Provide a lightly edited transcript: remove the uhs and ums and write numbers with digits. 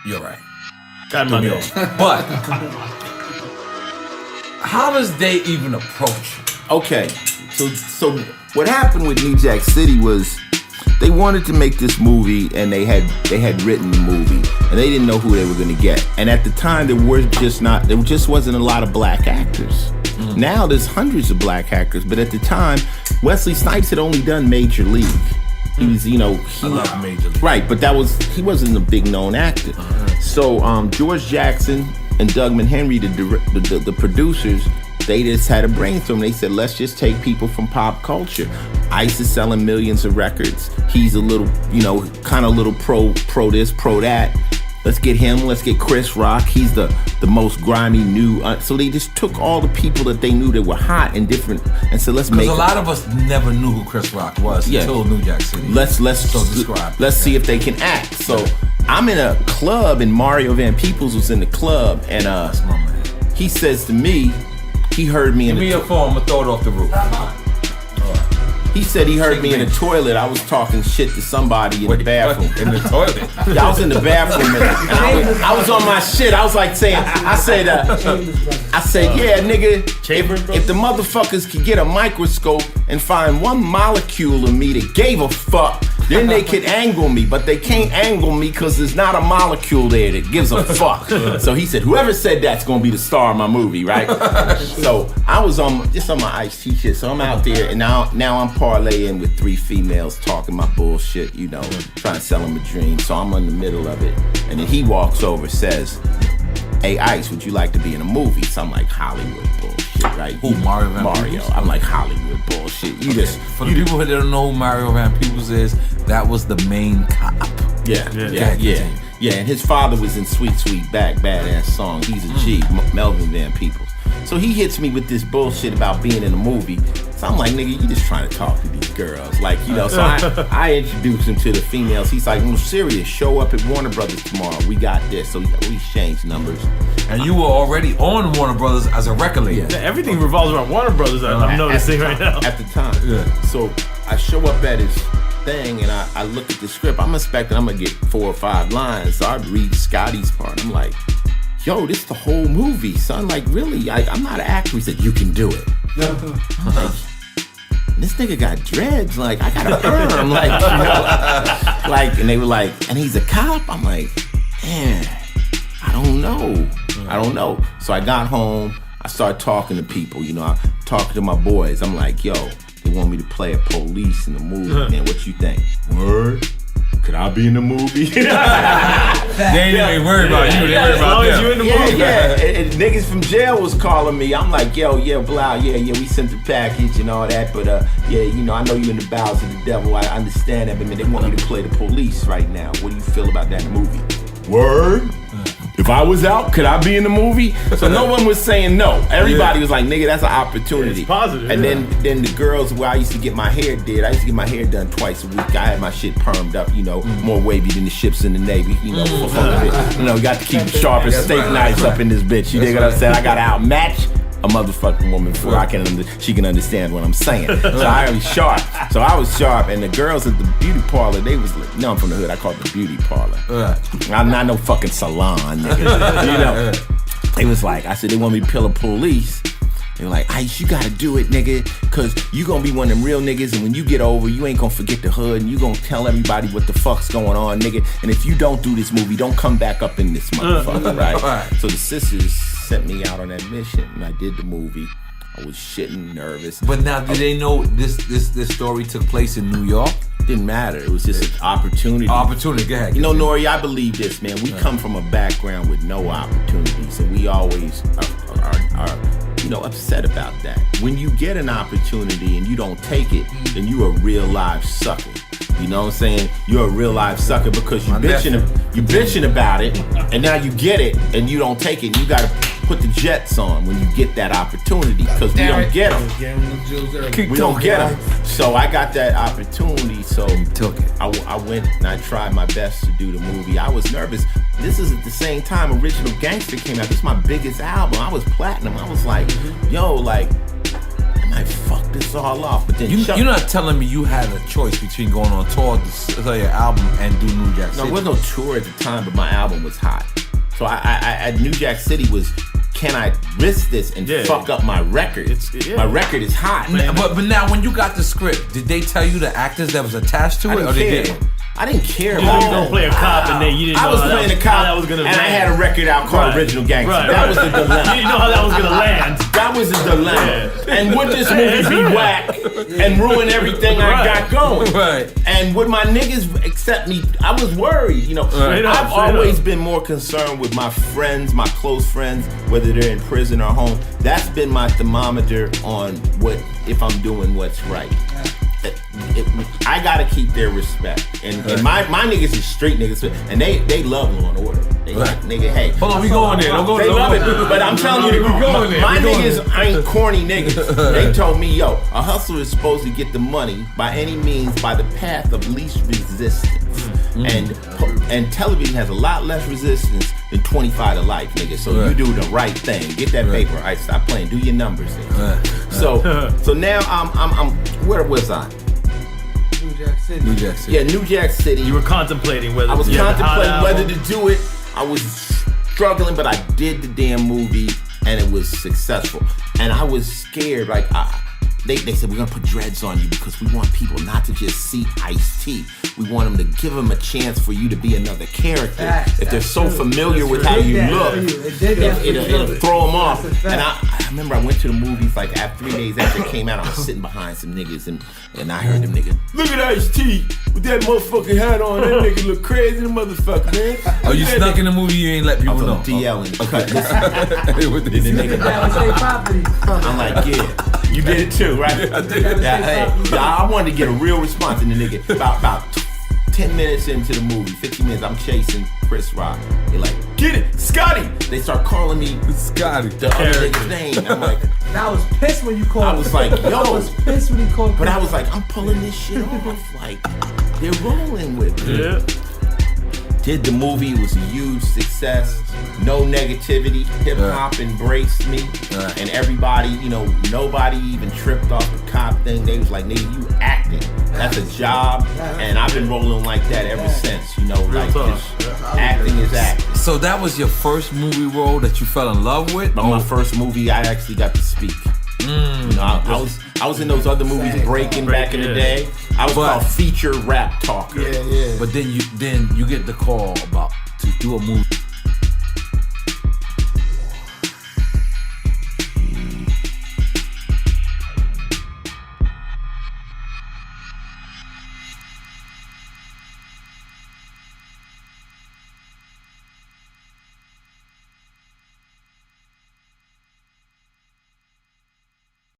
You're right. Got money on. But how does they even approach you? Okay, so what happened with New Jack City was they wanted to make this movie, and they had written the movie, and they didn't know who they were going to get. And at the time, there just wasn't a lot of black actors. Now there's hundreds of black actors, but at the time, Wesley Snipes had only done Major League. He was, I love Major League. Right, but he wasn't a big known actor. So George Jackson and Doug McHenry, the producers, they just had a brainstorm. They said, let's just take people from pop culture. Ice is selling millions of records. He's a little, kind of little pro this, pro that. Let's get him. Let's get Chris Rock. He's the most grimy new. So they just took all the people that they knew that were hot and different, and said, let's make. Because a lot of us never knew who Chris Rock was until New Jack City. Let's see if they can act. So I'm in a club, and Mario Van Peebles was in the club, and that's my man. He says to me, he heard me. Give me your phone. I'm gonna throw it off the roof. He said he heard me in the toilet. I was talking shit to somebody in the bathroom. In the toilet? Yeah, I was in the bathroom and I was on my shit. I was like I said, yeah, nigga, if the motherfuckers could get a microscope and find one molecule of me that gave a fuck, then they could angle me, but they can't angle me because there's not a molecule there that gives a fuck. So he said, whoever said that's gonna be the star of my movie, right? So I was just on my Ice-T shit. So I'm out there, and now I'm parlaying with 3 females talking my bullshit, trying to sell them a dream. So I'm in the middle of it, and then he walks over, says, hey Ice, would you like to be in a movie? So I'm like, Hollywood bullshit, right? Who, Mario Van Peebles? I'm like, Hollywood bullshit. For the people who don't know who Mario Van Peebles is, that was the main cop. Yeah. And his father was in Sweet Sweetback, badass song. He's a G, Melvin Van Peebles. So he hits me with this bullshit about being in a movie. So I'm like, nigga, you just trying to talk to these girls. Like, so I introduced him to the females. He's like, I'm serious, show up at Warner Brothers tomorrow. We got this. So we exchanged numbers. And you were already on Warner Brothers as a record label. Yeah, everything revolves around Warner Brothers, I'm noticing right now. At the time. Yeah. So I show up at his thing, and I look at the script. I'm expecting I'm going to get 4 or 5 lines. So I read Scotty's part. I'm like, yo, this is the whole movie, son. Like, really? I'm not an actor. He said, you can do it. I'm like, this nigga got dreads. Like, I got a perm. Like, and they were like, and he's a cop? I'm like, man, I don't know. So I got home. I started talking to people. I talking to my boys. I'm like, yo, they want me to play a police in the movie, man. What you think? Word? Could I be in the movie? They ain't even worried about you. They worried about them. You in the movie. Yeah. And niggas from jail was calling me. I'm like, yo, blah, we sent the package and all that, but I know you in the bowels of the devil. I understand that, but man, they want me to play the police right now. What do you feel about that in the movie? Word? If I was out, could I be in the movie? So no one was saying no. Everybody was like, nigga, that's an opportunity. It's positive. And then the girls where I used to get my hair did, I used to get my hair done twice a week. I had my shit permed up, more wavy than the ships in the Navy, got to keep it sharp as steak knives up in this bitch. You dig what I'm saying? I got to outmatch a motherfucking woman before she can understand what I'm saying. So I was sharp. So I was sharp, and the girls at the beauty parlor, they was like, I'm from the hood, I call it the beauty parlor. I'm not no fucking salon, nigga. They was like, I said, they want me to kill a police. They were like, Ice, you gotta do it, nigga, cause you gonna be one of them real niggas, and when you get over, you ain't gonna forget the hood, and you gonna tell everybody what the fuck's going on, nigga. And if you don't do this movie, don't come back up in this motherfucker, right? So the sisters sent me out on that mission, and I did the movie. I was shitting nervous. But now, did they know this story took place in New York? Didn't matter. It was just an opportunity. Opportunity. Go ahead. Nori, I believe this, man. We come from a background with no opportunities, and we always are upset about that. When you get an opportunity and you don't take it, then you a real live sucker. You know what I'm saying? You're a real live sucker because you bitching about it, and now you get it and you don't take it. And you gotta put the jets on when you get that opportunity because we don't get them. We don't get them. So I got that opportunity. So took it. I went and I tried my best to do the movie. I was nervous. This is at the same time Original Gangster came out. This is my biggest album. I was platinum. I was like, yo, like, am I might fuck this all off. But then You're not telling me you had a choice between going on tour to sell your album and do New Jack City. No, there was no tour at the time, but my album was hot. So I New Jack City was, can I risk this and fuck up my record? My record is hot. But now, when you got the script, did they tell you the actors that was attached to it, or they didn't? I didn't care You about were gonna play a cop, and then you didn't know I was playing a cop, that was gonna and land. I had a record out called Original Gangster. That was the dilemma. You didn't know how that was gonna land. That was the dilemma. And would this movie be whack and ruin everything I got going? Right. And would my niggas accept me? I was worried. You know, I've always been more concerned with my friends, my close friends, whether they're in prison or home. That's been my thermometer on if I'm doing what's right. I gotta keep their respect, and my niggas is street niggas, and they love Law and Order. They like, nigga, hey, Hold on, we going there. Don't go they don't love go it, there. but I'm telling you, my niggas ain't corny niggas. They told me, yo, a hustler is supposed to get the money by any means, by the path of least resistance, and television has a lot less resistance than 25 to life, nigga. So you do the right thing, get that paper. All right, stop playing, do your numbers. So now I'm where was I? New Jack City. New Jack City. Yeah, New Jack City. You were contemplating whether I was you had the hot contemplating whether album. to do it. I was struggling, but I did the damn movie, and it was successful. And I was scared. Like they said, we're gonna put dreads on you because we want people not to just see Ice-T. We want them to give them a chance for you to be another character. If they're so familiar with how you look, it'll throw them off. And I remember I went to the movies like after 3 days after it came out. I was sitting behind some niggas and I heard them niggas, look at Ice-T with that motherfucking hat on. That nigga look crazy, the motherfucker, man. Oh, you snuck in the movie, you ain't let people know. DL and cut this. With Did the nigga I'm like, yeah, you did it too, right? I did. I wanted to get a real response in the nigga. About 10 minutes into the movie, 15 minutes, I'm chasing Chris Rock. They're like, get it, Scotty. They start calling me Scotty. the other nigga's name. I'm like, I was pissed when you called. I was like, yo. I was pissed when he called. But I was like, I'm pulling this shit off. Like, they're rolling with it. Yeah. Did the movie, it was a huge success. No negativity. Hip hop embraced me. And everybody, you know, nobody even tripped off the cop thing. They was like, nigga, you acting. That's a job. And I've been rolling like that ever since, you know, like just acting is acting. So that was your first movie role that you fell in love with? But my first movie, I actually got to speak. You know, I was in those other movies, Breaking back in the day. I was called feature rap talker. But then you get the call about to do a movie